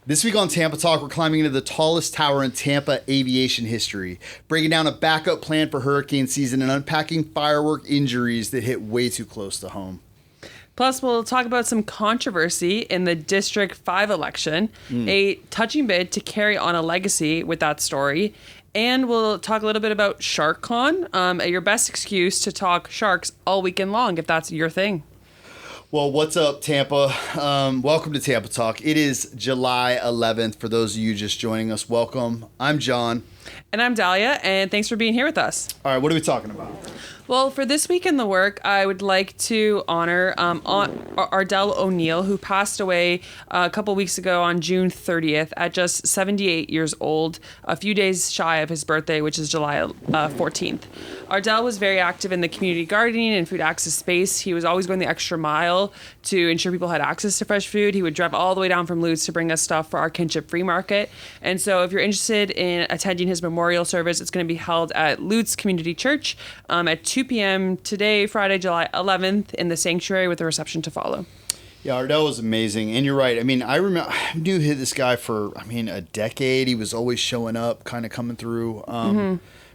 This week on Tampa Talk, we're climbing into the tallest tower in Tampa aviation history, breaking down a backup plan for hurricane season and unpacking firework injuries that hit way too close to home. Plus, we'll talk about some controversy in the District 5 election, a touching bid to carry on a legacy with that story, and we'll talk a little bit about SharkCon, your best excuse to talk sharks all weekend long, if that's your thing. Well, what's up, Tampa? Welcome to Tampa Talk. It is July 11th. For those of you just joining us, welcome. I'm John. And I'm Dahlia, and thanks for being here with us. All right, what are we talking about? Well, for this week in the work, I would like to honor Ardell O'Neill, who passed away a couple weeks ago on June 30th at just 78 years old, a few days shy of his birthday, which is July 14th. Ardell was very active in the community gardening and food access space. He was always going the extra mile to ensure people had access to fresh food. He would drive all the way down from Lutz to bring us stuff for our Kinship Free Market. And so if you're interested in attending his memorial service, it's going to be held at Lutz Community Church at 2 p.m. today, Friday, July 11th, in the sanctuary with a reception to follow. Yeah, Ardell was amazing. And you're right. I mean, I knew this guy for, a decade. He was always showing up, kind of coming through,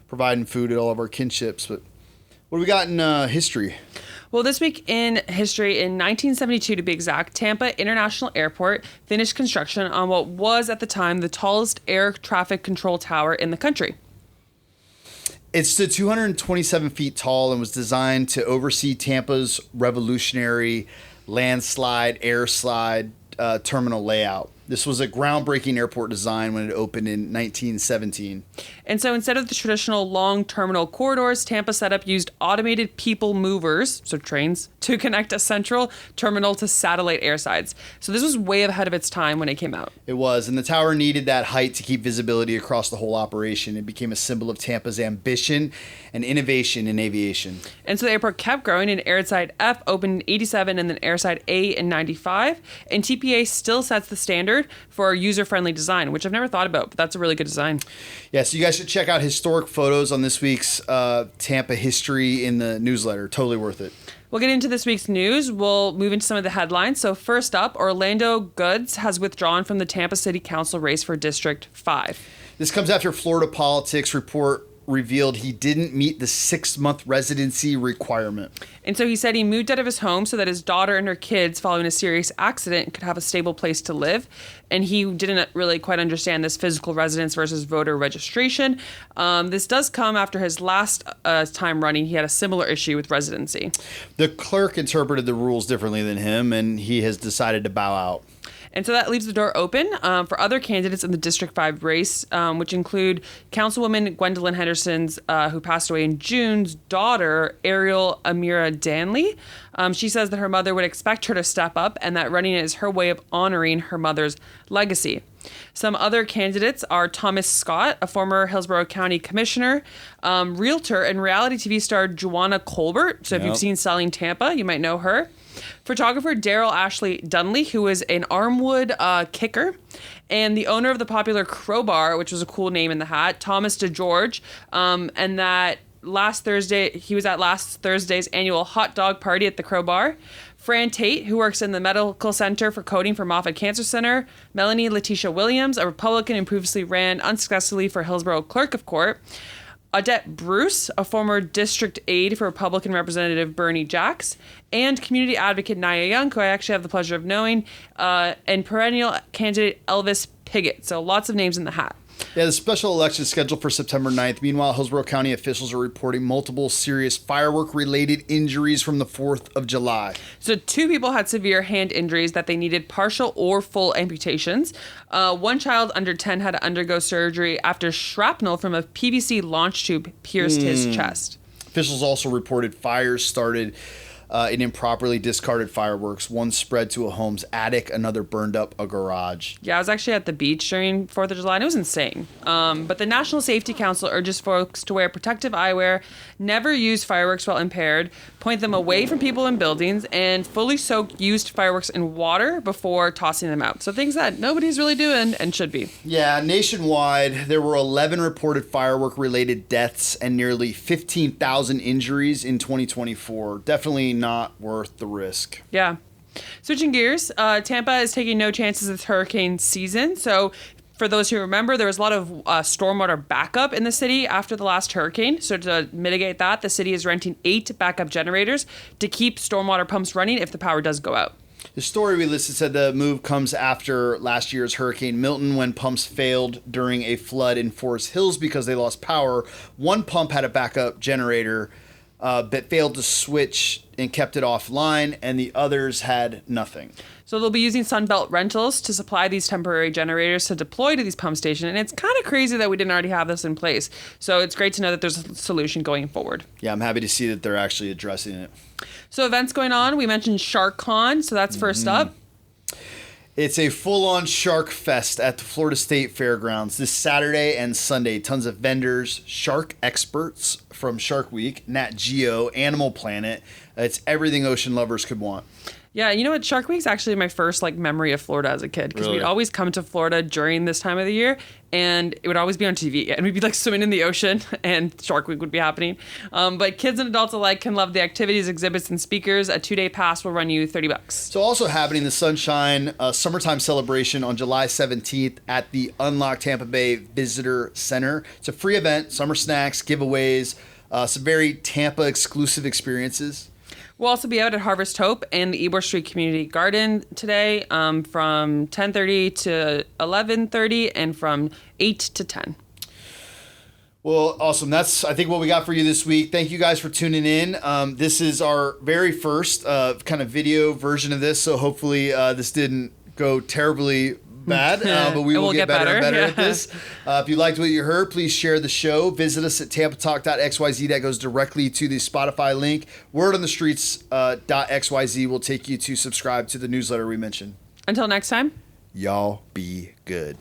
providing food at all of our kinships. But what do we got in history? Well, this week in history, in 1972 to be exact, Tampa International Airport finished construction on what was at the time the tallest air traffic control tower in the country. It stood 227 feet tall and was designed to oversee Tampa's revolutionary landslide, air slide terminal layout. This was a groundbreaking airport design when it opened in 1917. And so instead of the traditional long terminal corridors, Tampa setup used automated people movers, so trains, to connect a central terminal to satellite airsides. So this was way ahead of its time when it came out. It was, and the tower needed that height to keep visibility across the whole operation. It became a symbol of Tampa's ambition and innovation in aviation. And so the airport kept growing, and airside F opened in 87 and then airside A in 95. And TPA still sets the standard for user-friendly design, which I've never thought about, but that's a really good design. Yeah, so you guys should check out historic photos on this week's Tampa history in the newsletter. Totally worth it. We'll get into this week's news. We'll move into some of the headlines. So first up, Orlando Goods has withdrawn from the Tampa City Council race for District 5. This comes after Florida Politics report revealed he didn't meet the 6-month residency requirement. And so he said he moved out of his home so that his daughter and her kids, following a serious accident, could have a stable place to live. And he didn't really quite understand this physical residence versus voter registration. This does come after his last time running. He had a similar issue with residency. The clerk interpreted the rules differently than him, and he has decided to bow out. And so that leaves the door open for other candidates in the District 5 race, which include Councilwoman Gwendolyn Henderson's, who passed away in June's daughter, Ariel Amira Danley. She says that her mother would expect her to step up and that running is her way of honoring her mother's legacy. Some other candidates are Thomas Scott, a former Hillsborough County Commissioner, realtor and reality TV star Joanna Colbert. So if you've seen Selling Tampa, you might know her. Photographer Daryl Ashley Dunley, who is an Armwood kicker, and the owner of the popular Crowbar, which was a cool name in the hat, Thomas DeGeorge, and that last Thursday, he was at last Thursday's annual hot dog party at the Crowbar. Fran Tate, who works in the Medical Center for Coding for Moffitt Cancer Center. Melanie Letitia Williams, a Republican who previously ran unsuccessfully for Hillsborough Clerk of Court. Odette Bruce, a former district aide for Republican Representative Bernie Jacks, and community advocate Nia Young, who I actually have the pleasure of knowing, and perennial candidate Elvis Piggott. So lots of names in the hat. Yeah, the special election is scheduled for September 9th. Meanwhile, Hillsborough County officials are reporting multiple serious firework-related injuries from the 4th of July. So 2 people had severe hand injuries that they needed partial or full amputations. One child under 10 had to undergo surgery after shrapnel from a PVC launch tube pierced his chest. Officials also reported fires started in improperly discarded fireworks. One spread to a home's attic, another burned up a garage. Yeah, I was actually at the beach during 4th of July, and it was insane. But the National Safety Council urges folks to wear protective eyewear, never use fireworks while impaired, point them away from people and buildings, and fully soak used fireworks in water before tossing them out. So things that nobody's really doing and should be. Yeah, nationwide, there were 11 reported firework-related deaths and nearly 15,000 injuries in 2024. Definitely not worth the risk. Yeah. Switching gears, Tampa is taking no chances with hurricane season. So for those who remember, there was a lot of stormwater backup in the city after the last hurricane. So to mitigate that, the city is renting 8 backup generators to keep stormwater pumps running if the power does go out. The story we listed said the move comes after last year's Hurricane Milton, when pumps failed during a flood in Forest Hills because they lost power. One pump had a backup generator, but failed to switch and kept it offline, and the others had nothing. So they'll be using Sunbelt Rentals to supply these temporary generators to deploy to these pump stations. And it's kind of crazy that we didn't already have this in place. So it's great to know that there's a solution going forward. Yeah, I'm happy to see that they're actually addressing it. So events going on, we mentioned SharkCon, so that's first up. It's a full-on shark fest at the Florida State Fairgrounds this Saturday and Sunday. Tons of vendors, shark experts from Shark Week, Nat Geo, Animal Planet. It's everything ocean lovers could want. Yeah, you know what? Shark Week's actually my first memory of Florida as a kid, because Really? we'd always come to Florida during this time of the year, and it would always be on TV, and we'd be swimming in the ocean, and Shark Week would be happening. But kids and adults alike can love the activities, exhibits, and speakers. A 2-day pass will run you $30. So also happening, the Sunshine Summertime Celebration on July 17th at the Unlock Tampa Bay Visitor Center. It's a free event, summer snacks, giveaways, some very Tampa exclusive experiences. We'll also be out at Harvest Hope and the Ybor Street Community Garden today from 10:30 to 11:30 and from 8 to 10. Well, awesome. That's, I think, what we got for you this week. Thank you guys for tuning in. This is our very first kind of video version of this, so hopefully this didn't go terribly bad, but we will get better and better at this. If you liked what you heard, please share the show. Visit us at tampatalk.xyz. That goes directly to the Spotify link. Wordonthestreets.xyz will take you to subscribe to the newsletter we mentioned. Until next time. Y'all be good.